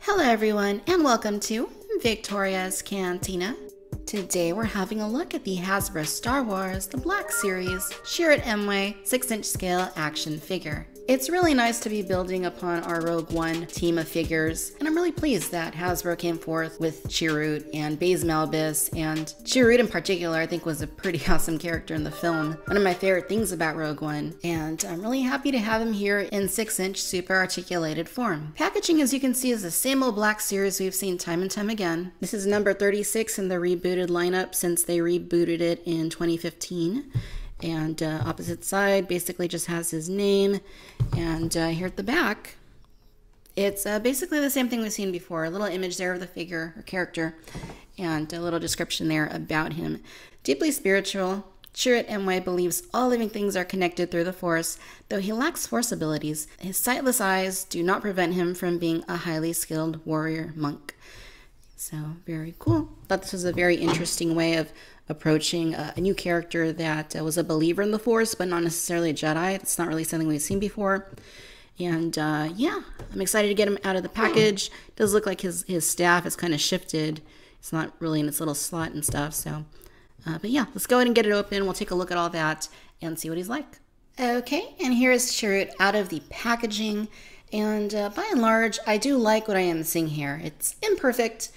Hello everyone and welcome to Victoria's Cantina. Today we're having a look at the Hasbro Star Wars The Black Series Chirrut Imwe 6-inch scale action figure. It's really nice to be building upon our Rogue One team of figures, and I'm really pleased that Hasbro came forth with Chirrut and Baze Malbus, and Chirrut in particular I think was a pretty awesome character in the film, one of my favorite things about Rogue One, and I'm really happy to have him here in 6-inch super articulated form. Packaging, as you can see, is the same old Black Series we've seen time and time again. This is number 36 in the rebooted lineup since they rebooted it in 2015. And opposite side basically just has his name, and here at the back it's basically the same thing we've seen before. A little image there of the figure or character and a little description there about him. Deeply spiritual, Chirrut Imwe believes all living things are connected through the Force, though he lacks Force abilities. His sightless eyes do not prevent him from being a highly skilled warrior monk. So very cool. Thought this was a very interesting way of approaching a new character that was a believer in the Force, but not necessarily a Jedi. It's not really something we've seen before. And yeah, I'm excited to get him out of the package. It does look like his staff has kind of shifted. It's not really in its little slot and stuff. So, but yeah, let's go ahead and get it open. We'll take a look at all that and see what he's like. Okay, and here is Chirrut out of the packaging. And by and large, I do like what I am seeing here. It's imperfect,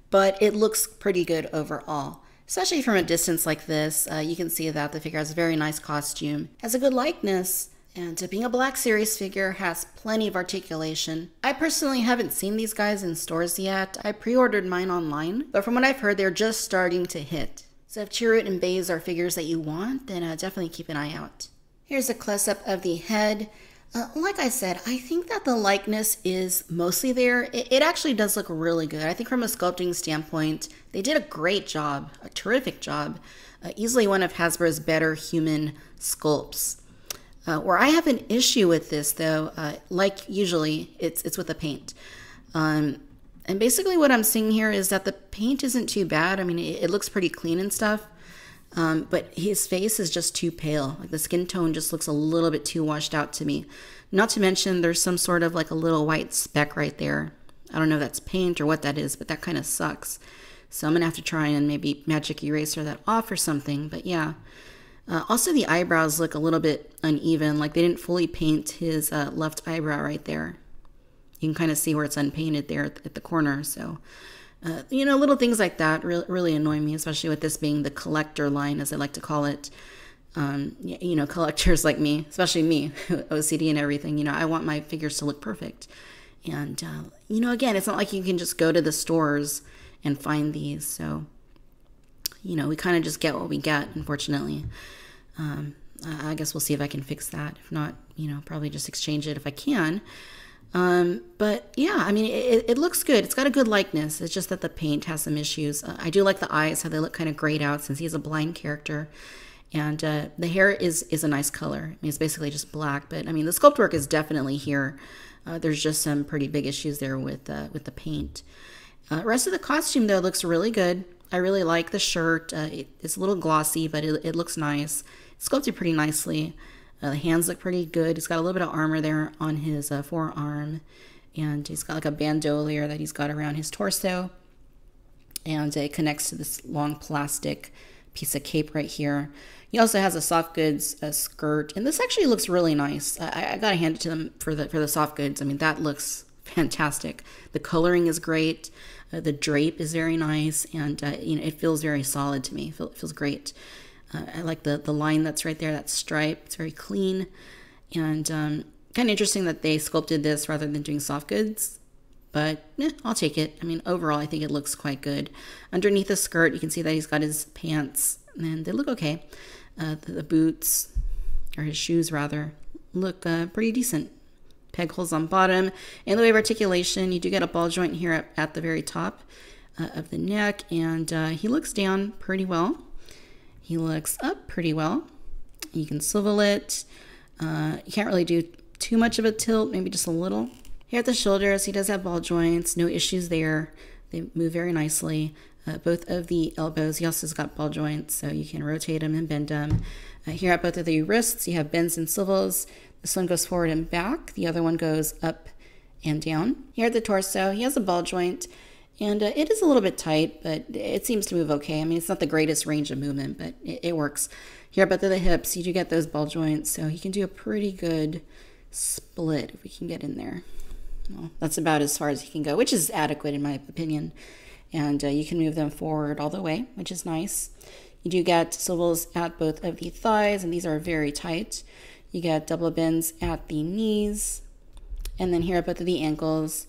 but it looks pretty good overall. Especially from a distance like this, you can see that the figure has a very nice costume, has a good likeness, and being a Black Series figure has plenty of articulation. I personally haven't seen these guys in stores yet. I pre-ordered mine online, but from what I've heard, they're just starting to hit. So if Chirrut and Baze are figures that you want, then definitely keep an eye out. Here's a close-up of the head. Like I said, I think that the likeness is mostly there. It actually does look really good. I think from a sculpting standpoint, they did a great job, a terrific job. Easily one of Hasbro's better human sculpts. Where I have an issue with this though, like usually, it's with the paint. And basically what I'm seeing here is that the paint isn't too bad. I mean, it looks pretty clean and stuff. But his face is just too pale. Like the skin tone just looks a little bit too washed out to me. Not to mention there's some sort of like a little white speck right there. I don't know if that's paint or what that is, but that kind of sucks. So I'm going to have to try and maybe magic eraser that off or something. But yeah. Also the eyebrows look a little bit uneven. Like they didn't fully paint his left eyebrow right there. You can kind of see where it's unpainted there at the corner. So... you know, little things like that really annoy me, especially with this being the collector line, as I like to call it. You know, collectors like me, especially me, OCD and everything, you know, I want my figures to look perfect. And, you know, again, it's not like you can just go to the stores and find these. So, you know, we kind of just get what we get, unfortunately. I guess we'll see if I can fix that. If not, you know, probably just exchange it if I can. But yeah, I mean, it looks good. It's got a good likeness. It's just that the paint has some issues. I do like the eyes, how they look kind of grayed out since he's a blind character. And the hair is a nice color. I mean, it's basically just black, but I mean, the sculpt work is definitely here. There's just some pretty big issues there with the paint. Rest of the costume, though, looks really good. I really like the shirt. It's a little glossy, but it looks nice. It's sculpted pretty nicely. The hands look pretty good. He's got a little bit of armor there on his forearm. And he's got like a bandolier that he's got around his torso. And it connects to this long plastic piece of cape right here. He also has a soft goods skirt. And this actually looks really nice. I got to hand it to them for the soft goods. I mean, that looks fantastic. The coloring is great. The drape is very nice. And, you know, it feels very solid to me. It feels great. I like the line that's right there, that stripe. It's very clean. And kind of interesting that they sculpted this rather than doing soft goods. But I'll take it. I mean, overall, I think it looks quite good. Underneath the skirt, you can see that he's got his pants. And they look okay. The boots, or his shoes rather, look pretty decent. Peg holes on bottom. And the way of articulation, you do get a ball joint here at the very top of the neck. And he looks down pretty well. He looks up pretty well. You can swivel it. You can't really do too much of a tilt, maybe just a little. Here at the shoulders, he does have ball joints, no issues there. They move very nicely. Both of the elbows, he also has got ball joints, so you can rotate them and bend them. Here at both of the wrists, you have bends and swivels. This one goes forward and back. The other one goes up and down. Here at the torso, he has a ball joint, and it is a little bit tight, but it seems to move okay. I mean, it's not the greatest range of movement, but it works. Here about the hips, you do get those ball joints, so he can do a pretty good split if we can get in there. Well, that's about as far as he can go, which is adequate in my opinion. And you can move them forward all the way, which is nice. You do get swivels at both of the thighs, and these are very tight. You get double bends at the knees, and then here at both of the ankles,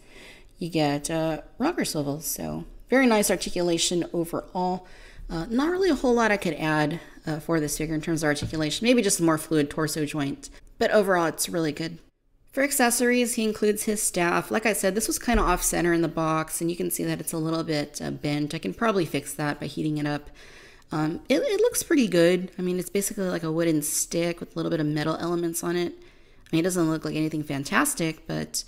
you get rocker swivels. So very nice articulation overall. Not really a whole lot I could add for this figure in terms of articulation. Maybe just a more fluid torso joint, but overall it's really good. For accessories, he includes his staff. Like I said, this was kind of off-center in the box, and you can see that it's a little bit bent. I can probably fix that by heating it up. It looks pretty good. I mean, it's basically like a wooden stick with a little bit of metal elements on it. I mean, it doesn't look like anything fantastic, but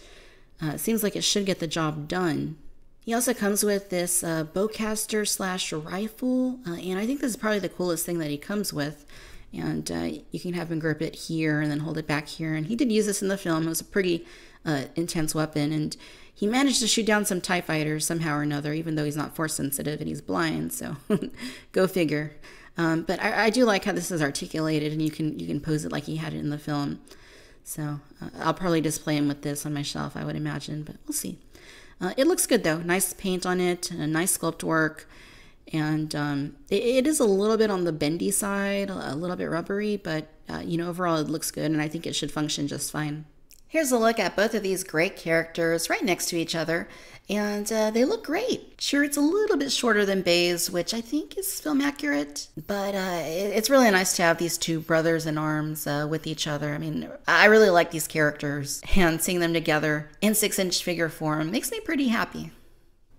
it seems like it should get the job done. He also comes with this bowcaster / rifle, and I think this is probably the coolest thing that he comes with. And you can have him grip it here and then hold it back here. And he did use this in the film. It was a pretty intense weapon. And he managed to shoot down some TIE fighters somehow or another, even though he's not force sensitive and he's blind. So go figure. But I do like how this is articulated, and you can pose it like he had it in the film. So I'll probably display him with this on my shelf, I would imagine. But we'll see. It looks good, though. Nice paint on it, and nice sculpt work. And it is a little bit on the bendy side, a little bit rubbery, but you know, overall it looks good, and I think it should function just fine. Here's a look at both of these great characters right next to each other, and they look great. Chirrut's a little bit shorter than Baze, which I think is film accurate, but it's really nice to have these two brothers in arms with each other. I mean, I really like these characters, and seeing them together in 6-inch figure form makes me pretty happy.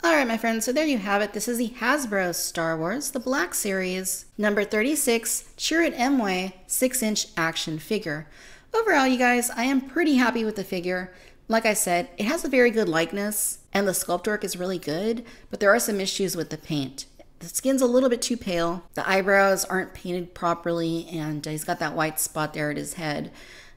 Alright my friends, so there you have it. This is the Hasbro Star Wars, the Black Series, number 36, Chirrut Imwe 6-inch action figure. Overall, you guys, I am pretty happy with the figure. Like I said, it has a very good likeness, and the sculpt work is really good, but there are some issues with the paint. The skin's a little bit too pale, the eyebrows aren't painted properly, and he's got that white spot there at his head.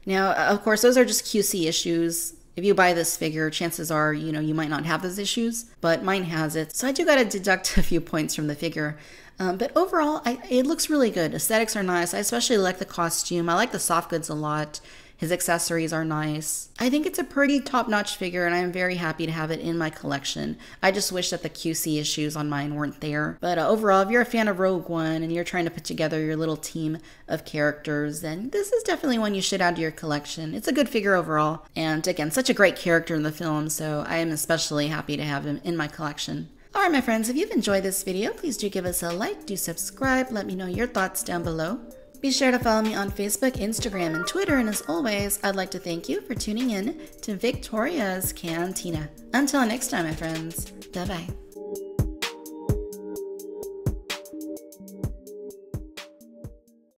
Now, of course, those are just QC issues. If you buy this figure, chances are, you know, you might not have those issues, but mine has it. So I do got to deduct a few points from the figure. But overall, it looks really good. Aesthetics are nice. I especially like the costume. I like the soft goods a lot. His accessories are nice. I think it's a pretty top-notch figure, and I am very happy to have it in my collection. I just wish that the QC issues on mine weren't there. But overall, if you're a fan of Rogue One and you're trying to put together your little team of characters, then this is definitely one you should add to your collection. It's a good figure overall. And again, such a great character in the film, so I am especially happy to have him in my collection. Alright my friends, if you've enjoyed this video, please do give us a like, do subscribe, let me know your thoughts down below. Be sure to follow me on Facebook, Instagram, and Twitter, and as always, I'd like to thank you for tuning in to Victoria's Cantina. Until next time, my friends, bye-bye.